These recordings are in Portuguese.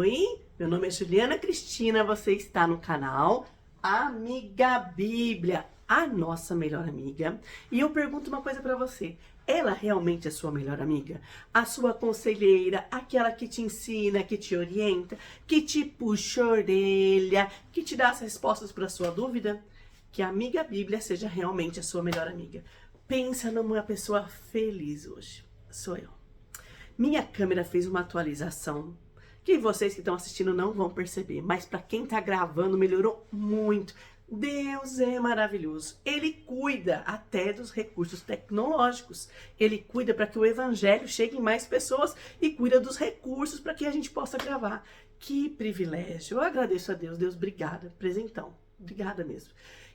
Oi, meu nome é Juliana Cristina, você está no canal Amiga Bíblia, a nossa melhor amiga. E eu pergunto uma coisa pra você, ela realmente é sua melhor amiga? A sua conselheira, aquela que te ensina, que te orienta, que te puxa a orelha, que te dá as respostas para sua dúvida? Que a Amiga Bíblia seja realmente a sua melhor amiga. Pensa numa pessoa feliz hoje, sou eu. Minha câmera fez uma atualização que vocês que estão assistindo não vão perceber, mas para quem está gravando melhorou muito. Deus é maravilhoso. Ele cuida até dos recursos tecnológicos. Ele cuida para que o evangelho chegue em mais pessoas e cuida dos recursos para que a gente possa gravar. Que privilégio. Eu agradeço a Deus. Deus, obrigada. Presentão. Obrigada mesmo.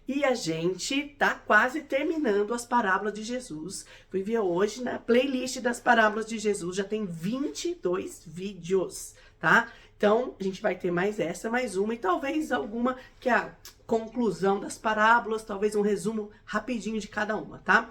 E a gente tá quase terminando as parábolas de Jesus. Fui ver hoje na playlist das parábolas de Jesus, já tem 22 vídeos, tá? Então, a gente vai ter mais essa, mais uma e talvez alguma que é a conclusão das parábolas, talvez um resumo rapidinho de cada uma, tá?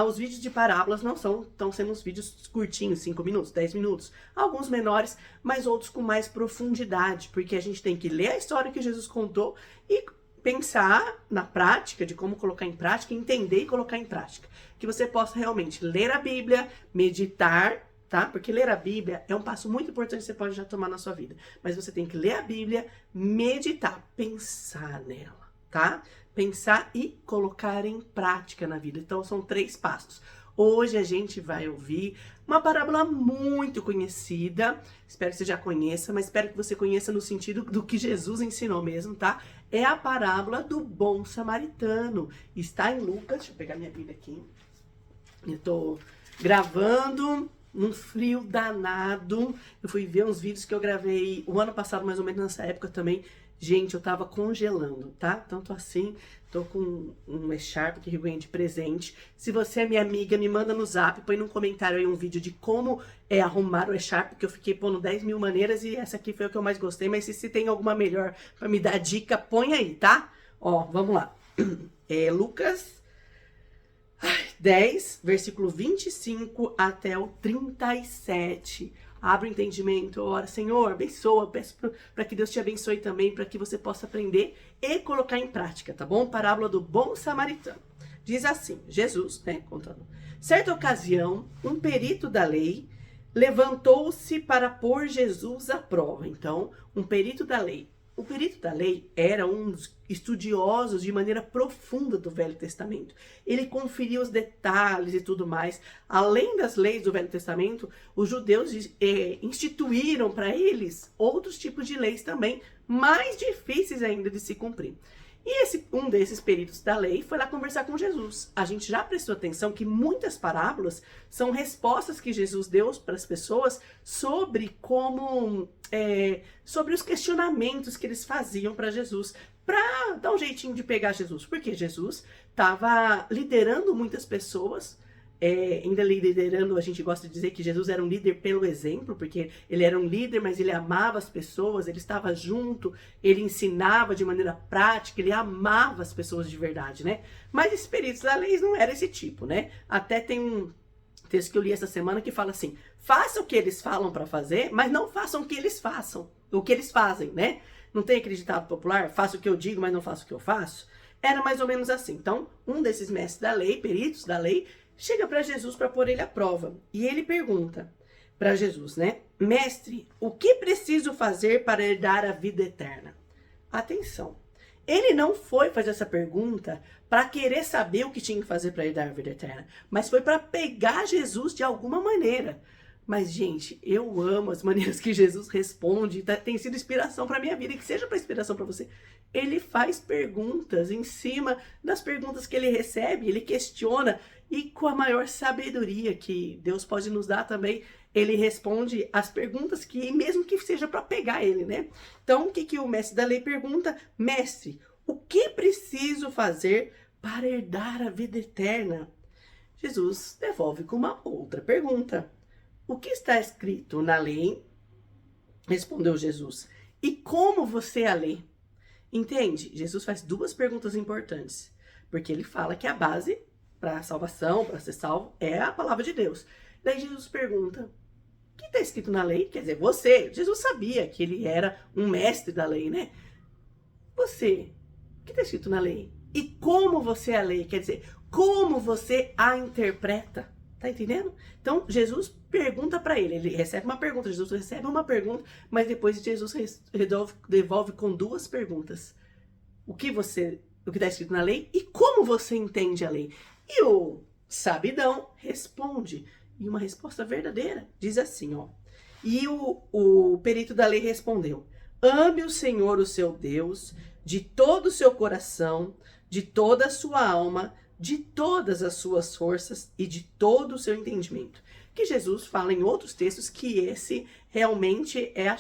Os vídeos de parábolas não estão sendo uns vídeos curtinhos, 5 minutos, 10 minutos. Alguns menores, mas outros com mais profundidade, porque a gente tem que ler a história que Jesus contou e pensar na prática, de como colocar em prática, entender e colocar em prática. Que você possa realmente ler a Bíblia, meditar, tá? Porque ler a Bíblia é um passo muito importante que você pode já tomar na sua vida. Mas você tem que ler a Bíblia, meditar, pensar nela, tá? Pensar e colocar em prática na vida. Então são 3 passos. Hoje a gente vai ouvir uma parábola muito conhecida, espero que você já conheça, mas espero que você conheça no sentido do que Jesus ensinou mesmo, tá? É a parábola do bom samaritano. Está em Lucas, deixa eu pegar minha Bíblia aqui. Eu tô gravando num frio danado. Eu fui ver uns vídeos que eu gravei o ano passado, mais ou menos nessa época também. Gente, eu tava congelando, tá? Tanto assim, tô com um echarpe que eu ganhei de presente. Se você é minha amiga, me manda no zap, põe num comentário aí um vídeo de como arrumar o echarpe, que eu fiquei pondo 10 mil maneiras e essa aqui foi a que eu mais gostei. Mas se tem alguma melhor pra me dar dica, põe aí, tá? Ó, vamos lá. Lucas 10, versículo 25 até o 37. Abre o entendimento, ora, Senhor, abençoa, peço para que Deus te abençoe também, para que você possa aprender e colocar em prática, tá bom? Parábola do bom samaritano. Diz assim, Jesus, né, contando. Certa ocasião, um perito da lei levantou-se para pôr Jesus à prova. Então, um perito da lei. O perito da lei era um dos estudiosos de maneira profunda do Velho Testamento. Ele conferia os detalhes e tudo mais. Além das leis do Velho Testamento, os judeus instituíram para eles outros tipos de leis também, mais difíceis ainda de se cumprir. E um desses peritos da lei foi lá conversar com Jesus. A gente já prestou atenção que muitas parábolas são respostas que Jesus deu para as pessoas sobre sobre os questionamentos que eles faziam para Jesus, para dar um jeitinho de pegar Jesus. Porque Jesus estava liderando muitas pessoas, ainda liderando, a gente gosta de dizer que Jesus era um líder pelo exemplo, porque ele era um líder, mas ele amava as pessoas, ele estava junto, ele ensinava de maneira prática, ele amava as pessoas de verdade, né? Mas esses peritos da lei não era esse tipo, né? Até tem um texto que eu li essa semana que fala assim, faça o que eles falam para fazer, mas não façam o que eles façam, o que eles fazem, né? Não tem aquele ditado popular, faça o que eu digo, mas não faça o que eu faço? Era mais ou menos assim. Então, um desses mestres da lei, peritos da lei, chega para Jesus para pôr ele à prova. E ele pergunta para Jesus, né? Mestre, o que preciso fazer para herdar a vida eterna? Atenção. Ele não foi fazer essa pergunta para querer saber o que tinha que fazer para herdar a vida eterna, mas foi para pegar Jesus de alguma maneira. Mas, gente, eu amo as maneiras que Jesus responde, tem sido inspiração para minha vida, e que seja para inspiração para você. Ele faz perguntas em cima das perguntas que ele recebe, ele questiona, e com a maior sabedoria que Deus pode nos dar também, ele responde as perguntas que, mesmo que seja para pegar ele, né? Então, o que o mestre da lei pergunta? Mestre, o que preciso fazer para herdar a vida eterna? Jesus devolve com uma outra pergunta. O que está escrito na lei? Respondeu Jesus. E como você a lê? Entende? Jesus faz 2 perguntas importantes. Porque ele fala que a base para a salvação, para ser salvo, é a palavra de Deus. Daí Jesus pergunta, O que está escrito na lei? Quer dizer, você, Jesus sabia que ele era um mestre da lei, né? Você, o que está escrito na lei? E como você é a lei? Quer dizer, como você a interpreta? Tá entendendo? Então, Jesus pergunta para ele recebe uma pergunta, Jesus recebe uma pergunta, mas depois Jesus devolve com duas perguntas. O que está escrito na lei e como você entende a lei? E o sabidão responde, e uma resposta verdadeira, diz assim, ó. E o perito da lei respondeu: ame o Senhor, o seu Deus, de todo o seu coração, de toda a sua alma, de todas as suas forças e de todo o seu entendimento. Que Jesus fala em outros textos que esse realmente é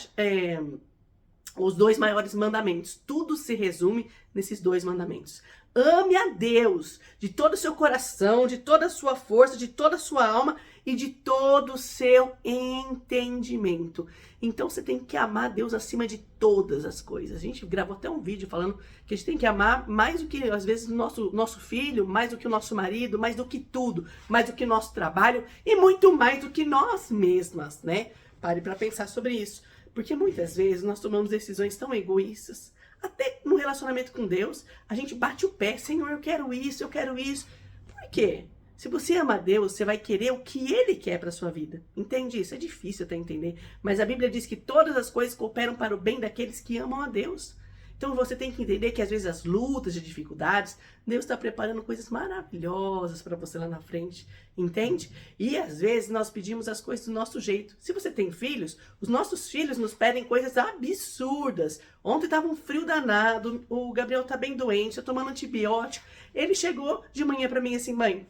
os dois maiores mandamentos. Tudo se resume nesses dois mandamentos. Ame a Deus de todo o seu coração, de toda a sua força, de toda a sua alma e de todo o seu entendimento. Então você tem que amar Deus acima de todas as coisas. A gente gravou até um vídeo falando que a gente tem que amar mais do que, às vezes, o nosso filho, mais do que o nosso marido, mais do que tudo, mais do que o nosso trabalho e muito mais do que nós mesmas, né? Pare para pensar sobre isso. Porque muitas vezes nós tomamos decisões tão egoístas. Até no relacionamento com Deus, a gente bate o pé. Senhor, eu quero isso, eu quero isso. Por quê? Se você ama a Deus, você vai querer o que Ele quer para sua vida. Entende isso? É difícil até entender. Mas a Bíblia diz que todas as coisas cooperam para o bem daqueles que amam a Deus. Então você tem que entender que às vezes as lutas e dificuldades, Deus está preparando coisas maravilhosas para você lá na frente, entende? E às vezes nós pedimos as coisas do nosso jeito. Se você tem filhos, os nossos filhos nos pedem coisas absurdas. Ontem estava um frio danado, o Gabriel tá bem doente, tá tomando antibiótico. Ele chegou de manhã para mim assim: mãe,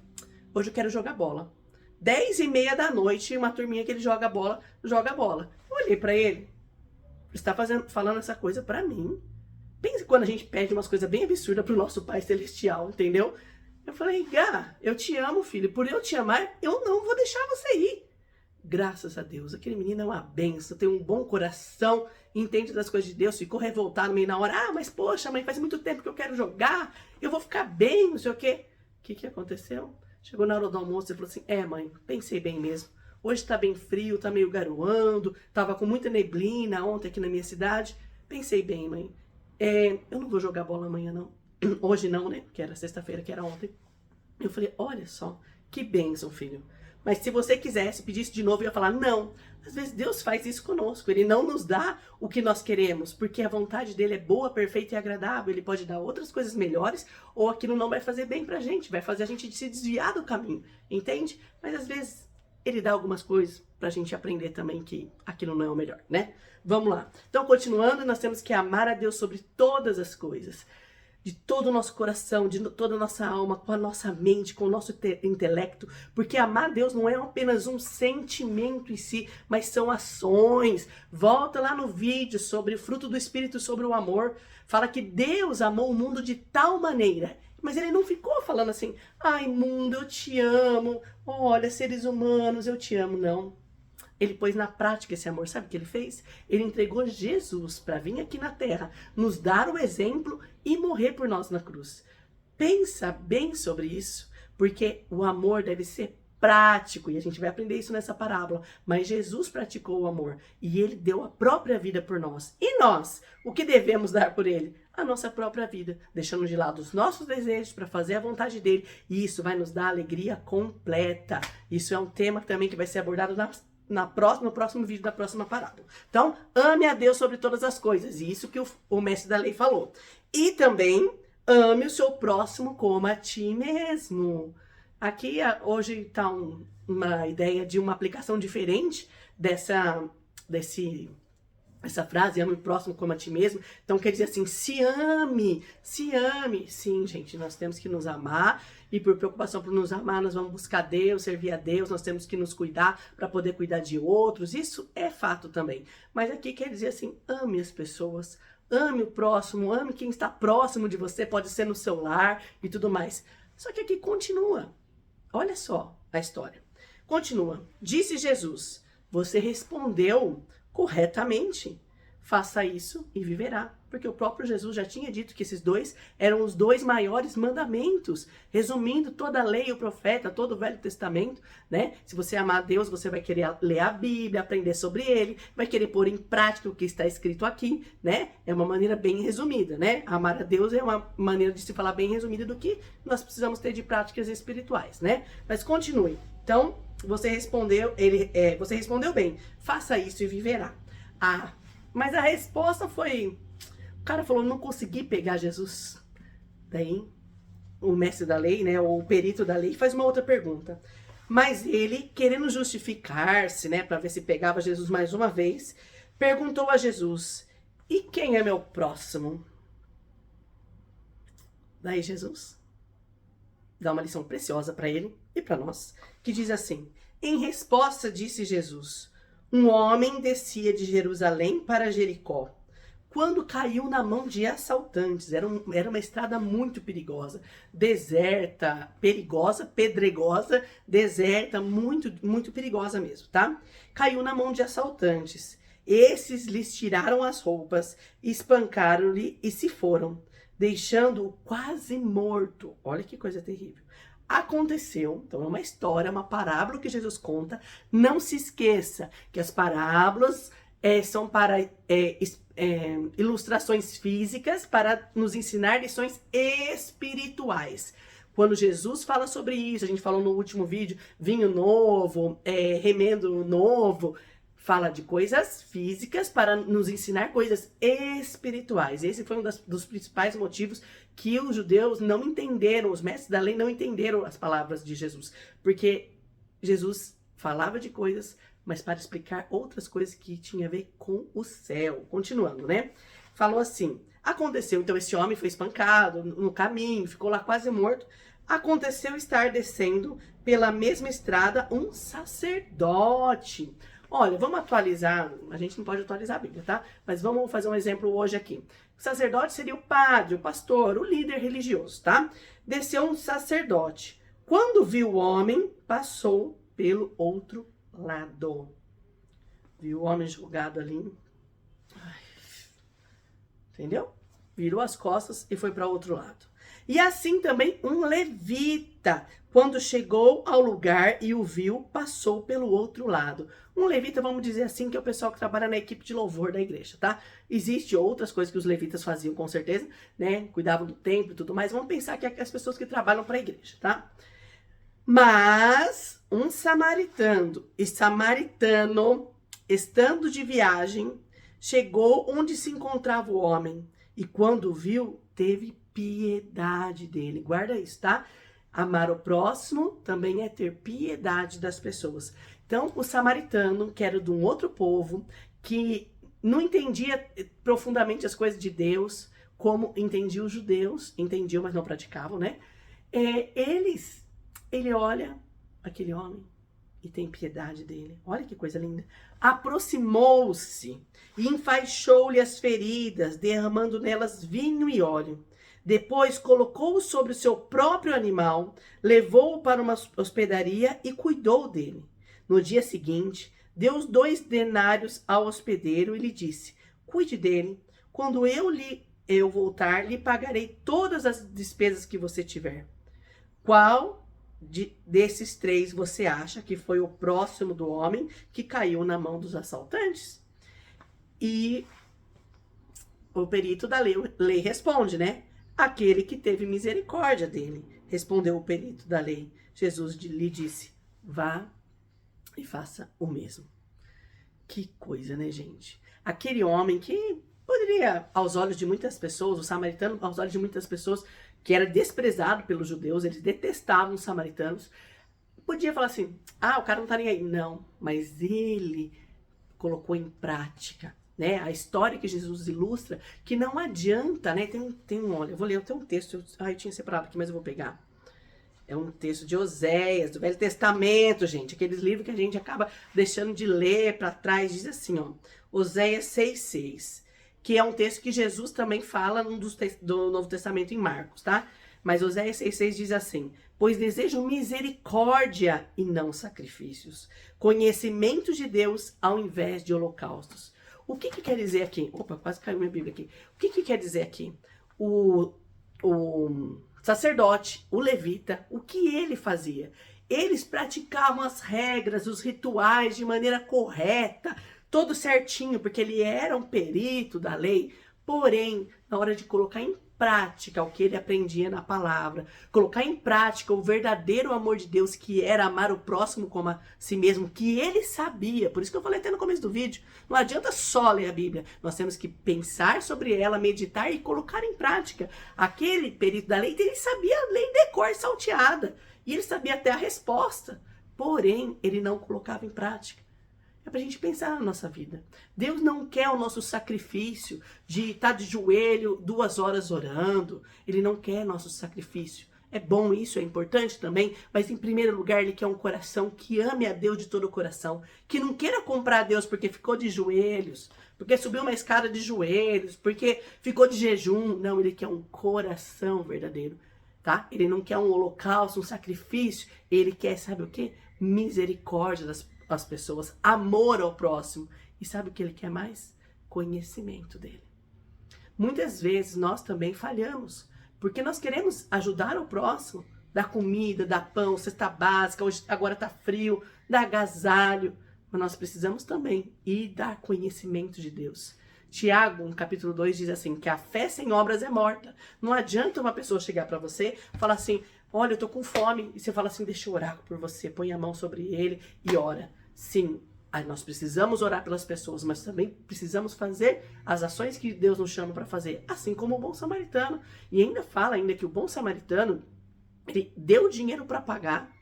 hoje eu quero jogar bola. 10h30 da noite, uma turminha que ele joga bola. Eu olhei para ele: você está falando essa coisa para mim? Pensa quando a gente pede umas coisas bem absurdas pro nosso Pai Celestial, entendeu? Eu falei: Gá, eu te amo, filho. Por eu te amar, eu não vou deixar você ir. Graças a Deus, aquele menino é uma benção, tem um bom coração, entende das coisas de Deus, ficou revoltado meio na hora. Ah, mas poxa, mãe, faz muito tempo que eu quero jogar, eu vou ficar bem, não sei o quê. O que aconteceu? Chegou na hora do almoço e falou assim: mãe, pensei bem mesmo. Hoje tá bem frio, tá meio garoando, tava com muita neblina ontem aqui na minha cidade. Pensei bem, mãe. Eu não vou jogar bola amanhã, não. Hoje não, né? Que era sexta-feira, que era ontem. Eu falei: olha só, que bênção, filho. Mas se você quisesse pedir isso de novo, eu ia falar: não. Às vezes Deus faz isso conosco. Ele não nos dá o que nós queremos, porque a vontade dele é boa, perfeita e agradável. Ele pode dar outras coisas melhores, ou aquilo não vai fazer bem pra gente, vai fazer a gente se desviar do caminho, entende? Mas às vezes ele dá algumas coisas pra gente aprender também que aquilo não é o melhor, né? Vamos lá. Então, continuando, nós temos que amar a Deus sobre todas as coisas. De todo o nosso coração, de toda a nossa alma, com a nossa mente, com o nosso intelecto. Porque amar a Deus não é apenas um sentimento em si, mas são ações. Volta lá no vídeo sobre o fruto do Espírito, sobre o amor. Fala que Deus amou o mundo de tal maneira. Mas ele não ficou falando assim: ai, mundo, eu te amo. Olha, seres humanos, eu te amo. Não. Ele pôs na prática esse amor. Sabe o que ele fez? Ele entregou Jesus para vir aqui na terra, nos dar o exemplo e morrer por nós na cruz. Pensa bem sobre isso, porque o amor deve ser prático, e a gente vai aprender isso nessa parábola. Mas Jesus praticou o amor e ele deu a própria vida por nós. E nós, o que devemos dar por ele? A nossa própria vida, deixando de lado os nossos desejos para fazer a vontade dele, e isso vai nos dar alegria completa. Isso é um tema também que vai ser abordado no próximo vídeo da próxima parábola. Então, ame a Deus sobre todas as coisas. Isso que o mestre da lei falou. E também, ame o seu próximo como a ti mesmo. Aqui, hoje está uma ideia de uma aplicação diferente dessa frase: ame o próximo como a ti mesmo. Então, quer dizer assim: se ame, se ame. Sim, gente, nós temos que nos amar. E por preocupação por nos amar, nós vamos buscar Deus, servir a Deus, nós temos que nos cuidar para poder cuidar de outros. Isso é fato também. Mas aqui quer dizer assim: ame as pessoas, ame o próximo, ame quem está próximo de você, pode ser no seu lar e tudo mais. Só que aqui continua. Olha só a história. Continua. Disse Jesus: você respondeu corretamente. Faça isso e viverá. Porque o próprio Jesus já tinha dito que esses dois eram os dois maiores mandamentos, resumindo toda a lei, o profeta, todo o Velho Testamento, né? Se você amar a Deus, você vai querer ler a Bíblia, aprender sobre ele, vai querer pôr em prática o que está escrito aqui, né? É uma maneira bem resumida, né? Amar a Deus é uma maneira de se falar bem resumida do que nós precisamos ter de práticas espirituais, né? Mas continue. Então, você respondeu bem. Faça isso e viverá. Ah, mas a resposta foi... O cara falou, não consegui pegar Jesus. Daí, o mestre da lei, né, ou o perito da lei, faz uma outra pergunta. Mas ele, querendo justificar-se, né, para ver se pegava Jesus mais uma vez, perguntou a Jesus, e quem é meu próximo? Daí Jesus dá uma lição preciosa para ele e para nós, que diz assim, em resposta disse Jesus, um homem descia de Jerusalém para Jericó, quando caiu na mão de assaltantes. Era uma estrada muito perigosa, deserta, perigosa, pedregosa, deserta, muito, muito perigosa mesmo, tá? Caiu na mão de assaltantes. Esses lhes tiraram as roupas, espancaram-lhe e se foram, deixando-o quase morto. Olha que coisa terrível. Aconteceu, então é uma história, uma parábola que Jesus conta. Não se esqueça que as parábolas são para ilustrações físicas, para nos ensinar lições espirituais. Quando Jesus fala sobre isso, a gente falou no último vídeo, vinho novo, remendo novo, fala de coisas físicas para nos ensinar coisas espirituais. Esse foi um dos principais motivos que os judeus não entenderam, os mestres da lei não entenderam as palavras de Jesus. Porque Jesus falava de coisas, mas para explicar outras coisas que tinham a ver com o céu. Continuando, né? Falou assim, aconteceu, então esse homem foi espancado no caminho, ficou lá quase morto. Aconteceu estar descendo pela mesma estrada um sacerdote. Olha, vamos atualizar, a gente não pode atualizar a Bíblia, tá? Mas vamos fazer um exemplo hoje aqui. O sacerdote seria o padre, o pastor, o líder religioso, tá? Desceu um sacerdote. Quando viu o homem, passou pelo outro lado. Viu o homem julgado ali. Ai, entendeu? Virou as costas e foi para outro lado. E assim também um levita, quando chegou ao lugar e o viu, passou pelo outro lado. Um levita, vamos dizer assim, que é o pessoal que trabalha na equipe de louvor da igreja, tá? Existem outras coisas que os levitas faziam, com certeza, né? Cuidavam do templo e tudo mais. Vamos pensar que é as pessoas que trabalham para a igreja, tá? Mas um samaritano, estando de viagem, chegou onde se encontrava o homem e quando o viu, teve piedade dele. Guarda isso, tá? Amar o próximo também é ter piedade das pessoas. Então, o samaritano, que era de um outro povo, que não entendia profundamente as coisas de Deus, como entendiam os judeus, entendiam, mas não praticavam, né? Ele olha aquele homem e tem piedade dele. Olha que coisa linda. Aproximou-se e enfaixou-lhe as feridas, derramando nelas vinho e óleo. Depois colocou-o sobre o seu próprio animal, levou-o para uma hospedaria e cuidou dele. No dia seguinte, deu os 2 denários ao hospedeiro e lhe disse, cuide dele. Quando eu voltar, lhe pagarei todas as despesas que você tiver. Qual desses 3 você acha que foi o próximo do homem que caiu na mão dos assaltantes? E o perito da lei responde, né? Aquele que teve misericórdia dele, respondeu o perito da lei. Jesus lhe disse, vá e faça o mesmo. Que coisa, né, gente? Aquele homem que poderia, aos olhos de muitas pessoas, o samaritano, aos olhos de muitas pessoas, que era desprezado pelos judeus, eles detestavam os samaritanos, podia falar assim, o cara não tá nem aí. Não, mas ele colocou em prática, né? A história que Jesus ilustra, que não adianta, né? Olha, eu vou ler, tem um texto, eu tinha separado aqui, mas eu vou pegar. É um texto de Oséias, do Velho Testamento, gente. Aqueles livros que a gente acaba deixando de ler para trás. Diz assim, ó. Oséias 6,6. Que é um texto que Jesus também fala do Novo Testamento em Marcos, tá? Mas Oséias 6,6 diz assim. Pois desejo misericórdia e não sacrifícios. Conhecimento de Deus ao invés de holocaustos. O que quer dizer aqui? Opa, quase caiu minha Bíblia aqui. O que quer dizer aqui? O sacerdote, o levita, o que ele fazia? Eles praticavam as regras, os rituais de maneira correta, todo certinho, porque ele era um perito da lei. Porém, na hora de colocar em prática o que ele aprendia na palavra, colocar em prática o verdadeiro amor de Deus, que era amar o próximo como a si mesmo, que ele sabia. Por isso que eu falei até no começo do vídeo, não adianta só ler a Bíblia, nós temos que pensar sobre ela, meditar e colocar em prática. Aquele perito da lei, ele sabia a lei de cor salteada, e ele sabia até a resposta, porém, ele não colocava em prática. É pra gente pensar na nossa vida. Deus não quer o nosso sacrifício de estar de joelho 2 horas orando. Ele não quer nosso sacrifício. É bom isso, é importante também, mas em primeiro lugar ele quer um coração que ame a Deus de todo o coração, que não queira comprar a Deus porque ficou de joelhos, porque subiu uma escada de joelhos, porque ficou de jejum. Não, ele quer um coração verdadeiro, tá? Ele não quer um holocausto, um sacrifício, ele quer, sabe o quê? Misericórdia das pessoas, amor ao próximo. E sabe o que ele quer mais? Conhecimento dele. Muitas vezes nós também falhamos, porque nós queremos ajudar o próximo, dar comida, dar pão, cesta básica, hoje, agora tá frio, dar agasalho, mas nós precisamos também ir dar conhecimento de Deus. Tiago, no capítulo 2, diz assim, que a fé sem obras é morta. Não adianta uma pessoa chegar para você e falar assim, olha, eu tô com fome, e você fala assim, deixa eu orar por você, põe a mão sobre ele e ora. Sim, nós precisamos orar pelas pessoas, mas também precisamos fazer as ações que Deus nos chama para fazer, assim como o bom samaritano. E ainda fala que o bom samaritano, ele deu dinheiro para pagar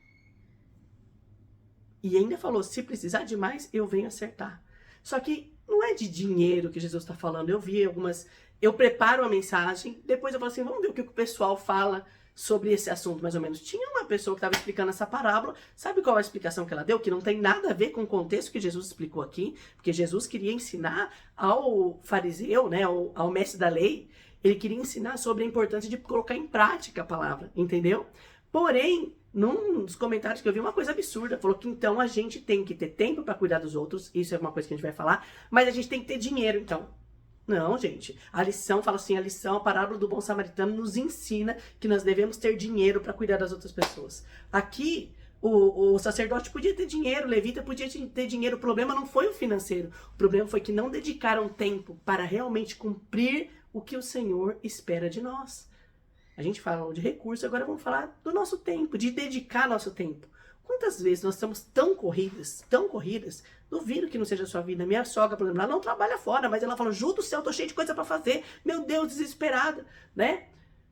e ainda falou, se precisar de mais, eu venho acertar. Só que não é de dinheiro que Jesus está falando. Eu preparo a mensagem, depois eu falo assim, vamos ver o que o pessoal fala sobre esse assunto, mais ou menos. Tinha uma pessoa que estava explicando essa parábola, sabe qual é a explicação que ela deu? Que não tem nada a ver com o contexto que Jesus explicou aqui, porque Jesus queria ensinar ao fariseu, né, ao mestre da lei, ele queria ensinar sobre a importância de colocar em prática a palavra, entendeu? Porém, num dos comentários que eu vi uma coisa absurda, falou que então a gente tem que ter tempo para cuidar dos outros, isso é uma coisa que a gente vai falar, mas a gente tem que ter dinheiro, então. Não, gente. A lição, fala assim, a parábola do bom samaritano nos ensina que nós devemos ter dinheiro para cuidar das outras pessoas. Aqui, o sacerdote podia ter dinheiro, o levita podia ter dinheiro, o problema não foi o financeiro, o problema foi que não dedicaram tempo para realmente cumprir o que o Senhor espera de nós. A gente fala de recurso, agora vamos falar do nosso tempo, de dedicar nosso tempo. Quantas vezes nós estamos tão corridas, duvido que não seja a sua vida. Minha sogra, por exemplo, ela não trabalha fora, mas ela fala, Ju do céu, tô cheia de coisa pra fazer, meu Deus, desesperada, né?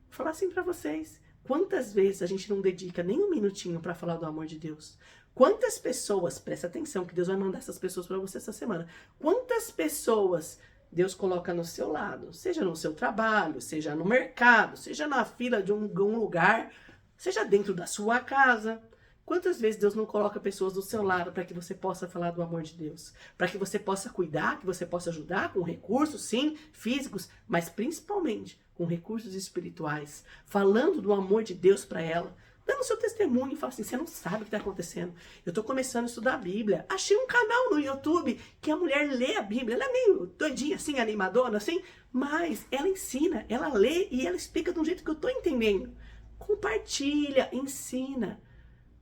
Vou falar assim pra vocês, quantas vezes a gente não dedica nem um minutinho pra falar do amor de Deus? Quantas pessoas, presta atenção que Deus vai mandar essas pessoas pra você essa semana, quantas pessoas Deus coloca no seu lado, seja no seu trabalho, seja no mercado, seja na fila de um lugar, seja dentro da sua casa. Quantas vezes Deus não coloca pessoas do seu lado para que você possa falar do amor de Deus? Para que você possa cuidar, que você possa ajudar com recursos, sim, físicos, mas principalmente com recursos espirituais. Falando do amor de Deus para ela. Dando seu testemunho e fala assim, você não sabe o que está acontecendo. Eu estou começando a estudar a Bíblia. Achei um canal no YouTube que a mulher lê a Bíblia. Ela é meio doidinha, assim, animadona, assim. Mas ela ensina, ela lê e ela explica de um jeito que eu estou entendendo. Compartilha, ensina.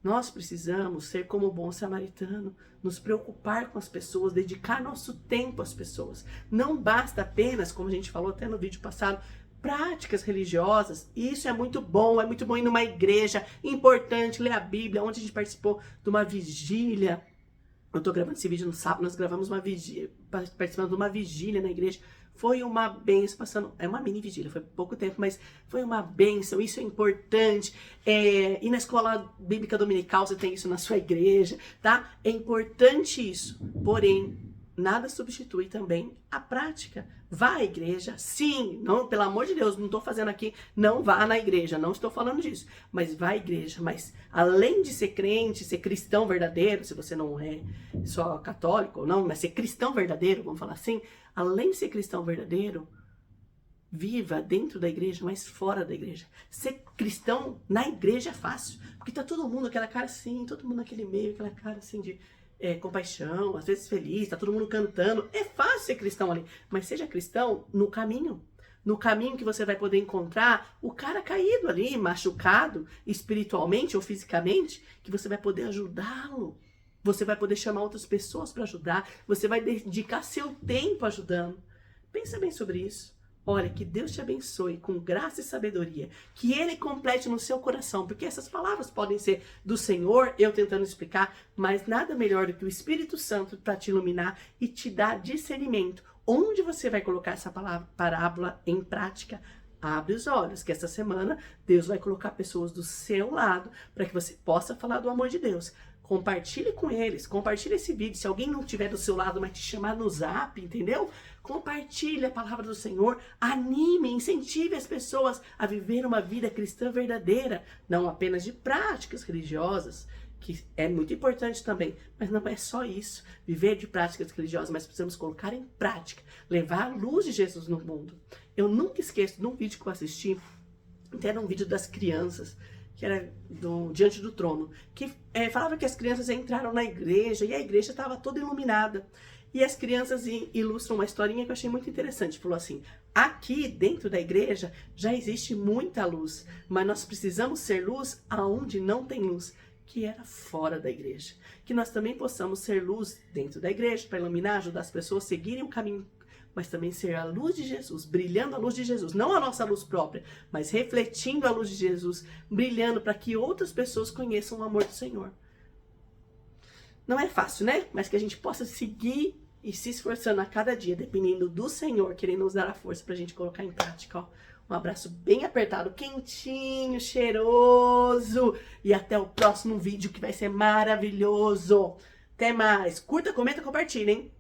Nós precisamos ser como o bom samaritano, nos preocupar com as pessoas, dedicar nosso tempo às pessoas. Não basta apenas, como a gente falou até no vídeo passado, práticas religiosas. Isso é muito bom ir numa igreja, importante, ler a Bíblia. Ontem a gente participou de uma vigília. Eu tô gravando esse vídeo no sábado, nós gravamos uma vigília, participando de uma vigília na igreja. Foi uma bênção, é uma mini vigília, foi pouco tempo, mas foi uma bênção, isso é importante. E na escola bíblica dominical você tem isso na sua igreja, tá? É importante isso, porém, nada substitui também a prática. Vá à igreja, sim, não, pelo amor de Deus, não estou fazendo aqui, não vá na igreja, não estou falando disso, mas vá à igreja, mas além de ser crente, ser cristão verdadeiro, se você não é só católico ou não, mas ser cristão verdadeiro, vamos falar assim, além de ser cristão verdadeiro, viva dentro da igreja, mas fora da igreja. Ser cristão na igreja é fácil, porque tá todo mundo aquela cara assim, todo mundo naquele meio, aquela cara assim de compaixão, às vezes feliz, tá todo mundo cantando. É fácil ser cristão ali, mas seja cristão no caminho. No caminho que você vai poder encontrar o cara caído ali, machucado, espiritualmente ou fisicamente, que você vai poder ajudá-lo. Você vai poder chamar outras pessoas para ajudar. Você vai dedicar seu tempo ajudando. Pensa bem sobre isso. Olha, que Deus te abençoe com graça e sabedoria. Que Ele complete no seu coração. Porque essas palavras podem ser do Senhor, eu tentando explicar, mas nada melhor do que o Espírito Santo para te iluminar e te dar discernimento. Onde você vai colocar essa parábola em prática? Abre os olhos, que essa semana Deus vai colocar pessoas do seu lado para que você possa falar do amor de Deus. Compartilhe com eles, compartilhe esse vídeo. Se alguém não estiver do seu lado, mas te chamar no zap, entendeu? Compartilhe a palavra do Senhor, anime, incentive as pessoas a viver uma vida cristã verdadeira, não apenas de práticas religiosas, que é muito importante também, mas não é só isso, viver de práticas religiosas, mas precisamos colocar em prática, levar a luz de Jesus no mundo. Eu nunca esqueço de um vídeo que eu assisti, até era um vídeo das crianças, que era Diante do Trono, que falava que as crianças entraram na igreja e a igreja estava toda iluminada. E as crianças ilustram uma historinha que eu achei muito interessante. Falou assim, aqui dentro da igreja já existe muita luz, mas nós precisamos ser luz aonde não tem luz, que era fora da igreja. Que nós também possamos ser luz dentro da igreja, para iluminar, ajudar as pessoas a seguirem o caminho, mas também ser a luz de Jesus, brilhando a luz de Jesus, não a nossa luz própria, mas refletindo a luz de Jesus, brilhando para que outras pessoas conheçam o amor do Senhor. Não é fácil, né? Mas que a gente possa seguir e se esforçando a cada dia, dependendo do Senhor, querendo nos dar a força para a gente colocar em prática, ó. Um abraço bem apertado, quentinho, cheiroso. E até o próximo vídeo que vai ser maravilhoso. Até mais. Curta, comenta, compartilha, hein?